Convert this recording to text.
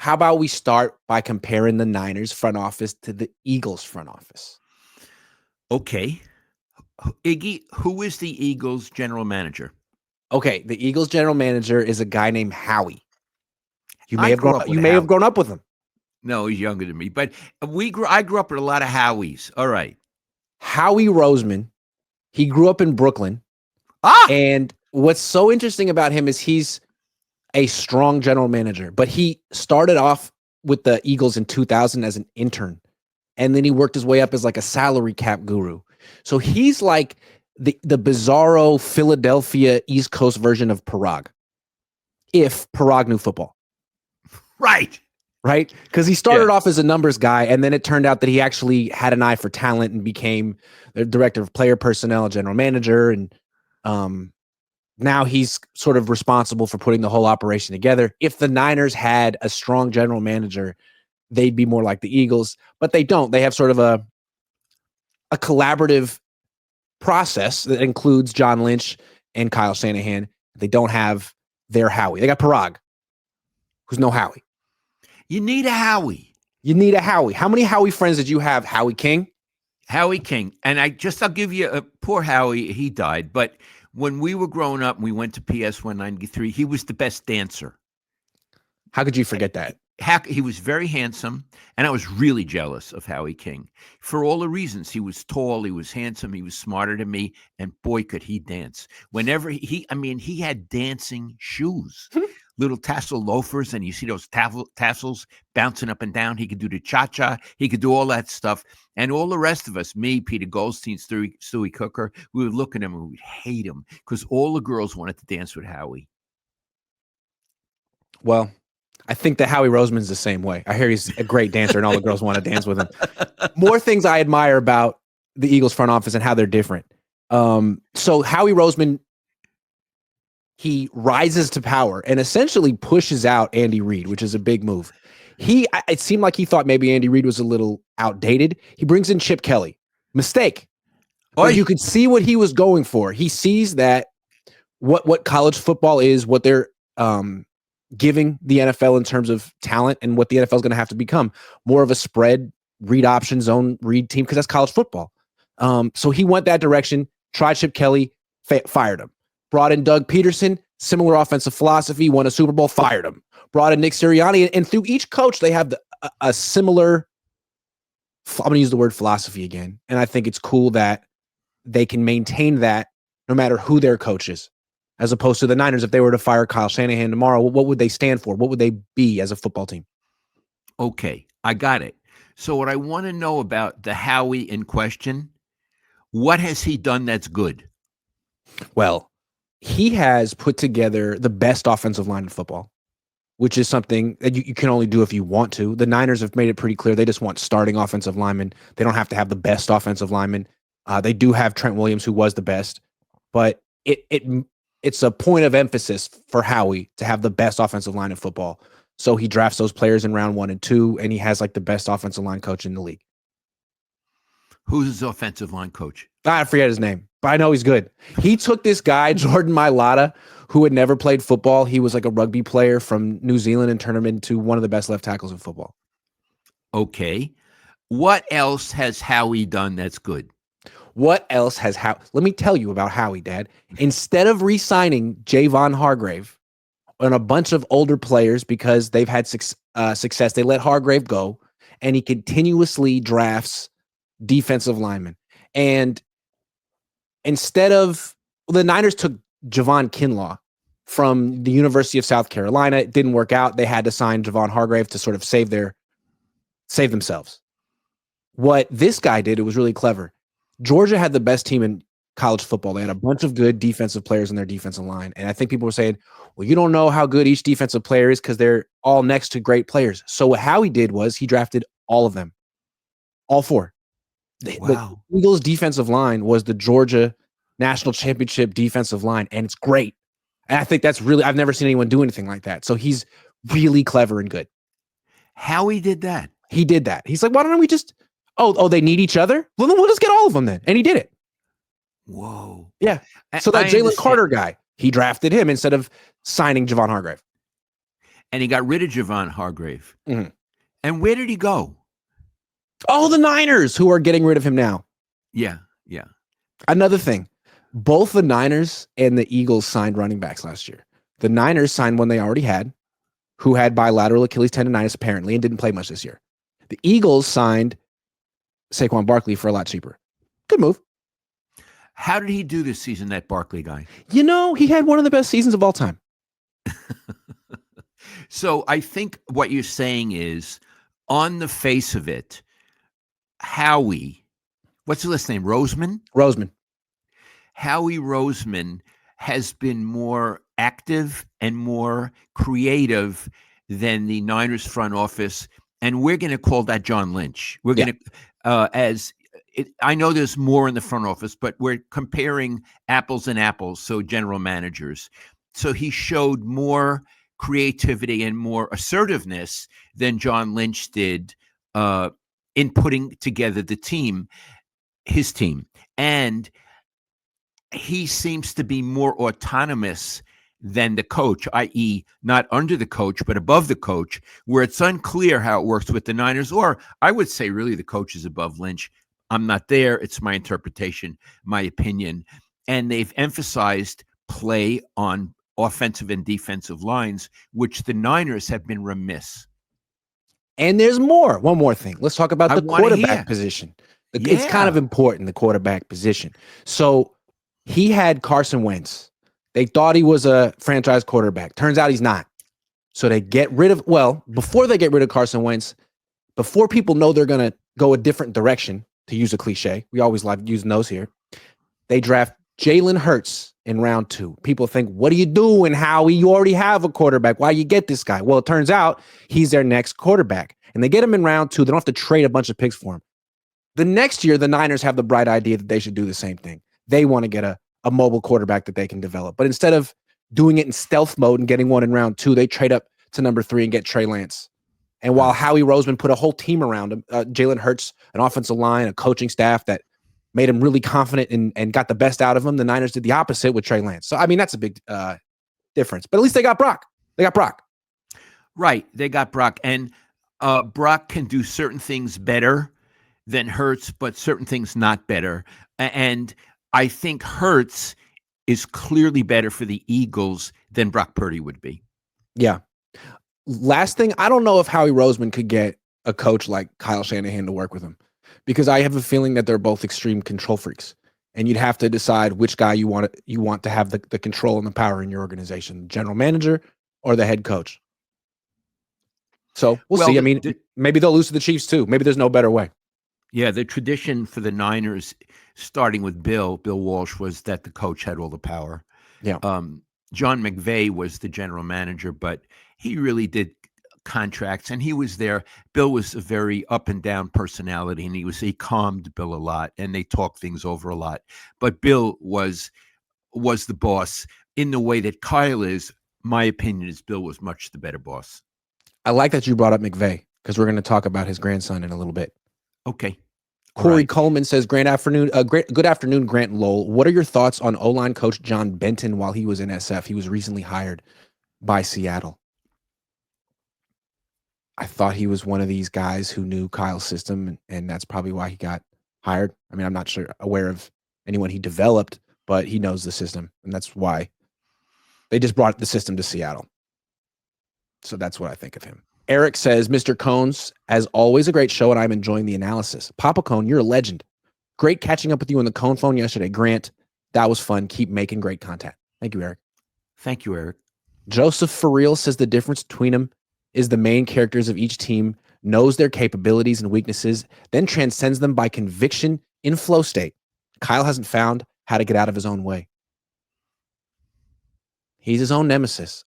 How about we start by comparing the Niners front office to the Eagles front office? Okay. Iggy, who is the Eagles general manager? Okay, the Eagles general manager is a guy named Howie. You may I have grew grown up with you a may have Howie. grown up with him. No, he's younger than me, but I grew up with a lot of Howies. All right. Howie Roseman. He grew up in Brooklyn, Ah, and what's so interesting about him is he's a strong general manager, but he started off with the Eagles in 2000 as an intern, and then he worked his way up as like a salary cap guru. So he's like the bizarro Philadelphia East Coast version of Parag, if Parag knew football. right. Right? Because he started Yeah. off as a numbers guy, and then it turned out that he actually had an eye for talent and became the director of player personnel, general manager, and now he's sort of responsible for putting the whole operation together. If the Niners had a strong general manager, they'd be more like the Eagles, but they don't. They have sort of a collaborative process that includes John Lynch and Kyle Shanahan. They don't have their Howie. They got Parag, who's no Howie. You need a Howie. You need a Howie. How many Howie friends did you have? Howie King? Howie King. And I'll give you a poor Howie. He died. But when we were growing up and we went to PS 193, he was the best dancer. How could you forget that? He was very handsome, and I was really jealous of Howie King for all the reasons. He was tall, he was handsome, he was smarter than me, and boy, could he dance. Whenever he had dancing shoes, little tassel loafers, and you see those tassels bouncing up and down. He could do the cha-cha, he could do all that stuff. And all the rest of us, me, Peter Goldstein, Stewie Cooker, we would look at him and we would hate him because all the girls wanted to dance with Howie. Well, I think that Howie Roseman's the same way. I hear he's a great dancer and all the girls want to dance with him. More things I admire about the Eagles front office and how they're different. So Howie Roseman, he rises to power and essentially pushes out Andy Reid, which is a big move. It seemed like he thought maybe Andy Reid was a little outdated. He brings in Chip Kelly. Mistake. But you could see what he was going for. He sees that what college football is, what they're giving the NFL in terms of talent, and what the NFL is going to have to become more of a spread, read option, zone read team, because that's college football. So he went that direction, tried Chip Kelly, fired him. Brought in Doug Peterson, similar offensive philosophy, won a Super Bowl, fired him. Brought in Nick Sirianni, and through each coach, they have a similar, I'm going to use the word philosophy again, and I think it's cool that they can maintain that no matter who their coach is. As opposed to the Niners, if they were to fire Kyle Shanahan tomorrow, what would they stand for? What would they be as a football team? Okay, I got it. So what I want to know about the Howie in question, what has he done that's good? Well, he has put together the best offensive line in football, which is something that you can only do if you want to. The Niners have made it pretty clear they just want starting offensive linemen. They don't have to have the best offensive linemen. They do have Trent Williams, who was the best, but it's a point of emphasis for Howie to have the best offensive line in football. So he drafts those players in round 1 and 2, and he has like the best offensive line coach in the league. Who's his offensive line coach? I forget his name, but I know he's good. He took this guy, Jordan Mailata, who had never played football. He was like a rugby player from New Zealand, and turned him into one of the best left tackles in football. Okay. What else has Howie done that's good? What else has Let me tell you about Howie, Dad. Instead of re-signing Javon Hargrave and a bunch of older players because they've had success, they let Hargrave go, and he continuously drafts defensive linemen. And instead of the Niners took Javon Kinlaw from the University of South Carolina, it didn't work out. They had to sign Javon Hargrave to sort of save themselves. What this guy did, it was really clever. Georgia had the best team in college football. They had a bunch of good defensive players in their defensive line. And I think people were saying, well, you don't know how good each defensive player is because they're all next to great players. So what Howie did was he drafted all of them, all 4. Wow. The Eagles' defensive line was the Georgia National Championship defensive line, and it's great. And I think that's really, I've never seen anyone do anything like that. So he's really clever and good. Howie did that. He did that. He's like, why don't we just, they need each other? Well, then we'll just get all of them then. And he did it. Whoa. Yeah. So that Jalen Carter guy, he drafted him instead of signing Javon Hargrave. and he got rid of Javon Hargrave. Mhm. And where did he go? Oh, the Niners, who are getting rid of him now. Yeah, yeah. Another thing, both the Niners and the Eagles signed running backs last year. The Niners signed one they already had, who had bilateral Achilles tendonitis apparently and didn't play much this year. The Eagles signed Saquon Barkley for a lot cheaper. Good move. How did he do this season, that Barkley guy? You know, he had one of the best seasons of all time. So I think what you're saying is, on the face of it, Howie, what's his last name? Roseman? Roseman. Howie Roseman has been more active and more creative than the Niners front office. And we're going to call that John Lynch. We're going to, I know there's more in the front office, but we're comparing apples and apples. So general managers. So he showed more creativity and more assertiveness than John Lynch did in putting together the team, his team. And he seems to be more autonomous than the coach, i.e. not under the coach, but above the coach, where it's unclear how it works with the Niners. Or I would say really the coach is above Lynch. I'm not there. It's my interpretation, my opinion. And they've emphasized play on offensive and defensive lines, which the Niners have been remiss. And there's more. One more thing. Let's talk about the quarterback position. It's kind of important, the quarterback position. So he had Carson Wentz. They thought he was a franchise quarterback. Turns out he's not. So they get rid of, before they get rid of Carson Wentz, before people know they're going to go a different direction, to use a cliche, we always like using those here, they draft Jalen Hurts in round 2. People think, what are you doing, Howie? You already have a quarterback. Why you get this guy? Well, it turns out he's their next quarterback. And they get him in round 2. They don't have to trade a bunch of picks for him. The next year, the Niners have the bright idea that they should do the same thing. They want to get a mobile quarterback that they can develop. But instead of doing it in stealth mode and getting one in round 2, they trade up to number 3 and get Trey Lance. And while Howie Roseman put a whole team around him, Jalen Hurts, an offensive line, a coaching staff that made him really confident and got the best out of him, the Niners did the opposite with Trey Lance. So, I mean, that's a big difference. But at least they got Brock. Right. They got Brock. And Brock can do certain things better than Hurts, but certain things not better. And I think Hurts is clearly better for the Eagles than Brock Purdy would be. Yeah. Last thing, I don't know if Howie Roseman could get a coach like Kyle Shanahan to work with him, because I have a feeling that they're both extreme control freaks, and you'd have to decide which guy you want to have the control and the power in your organization, general manager or the head coach. So we'll see. I mean, maybe they'll lose to the Chiefs too. Maybe there's no better way. Yeah, the tradition for the Niners, starting with Bill Walsh, was that the coach had all the power. Yeah. John McVay was the general manager, but he really did contracts, and he was there. Bill was a very up and down personality, and he calmed Bill a lot, and they talked things over a lot. But Bill was the boss in the way that Kyle is. My opinion is Bill was much the better boss. I like that you brought up McVay, because we're going to talk about his grandson in a little bit. Okay. Corey Coleman says, good afternoon, Grant and Lowell. What are your thoughts on O-line coach John Benton while he was in SF? He was recently hired by Seattle. I thought he was one of these guys who knew Kyle's system, and that's probably why he got hired. I mean, I'm not aware of anyone he developed, but he knows the system, and that's why they just brought the system to Seattle. So that's what I think of him. Eric says, Mr. Cohn's, as always, a great show, and I'm enjoying the analysis. Papa Cohn, you're a legend. Great catching up with you on the Cohn phone yesterday. Grant, that was fun. Keep making great content. Thank you, Eric. Thank you, Eric. Joseph for real says the difference between them is the main characters of each team knows their capabilities and weaknesses, then transcends them by conviction in flow state. Kyle hasn't found how to get out of his own way. He's his own nemesis.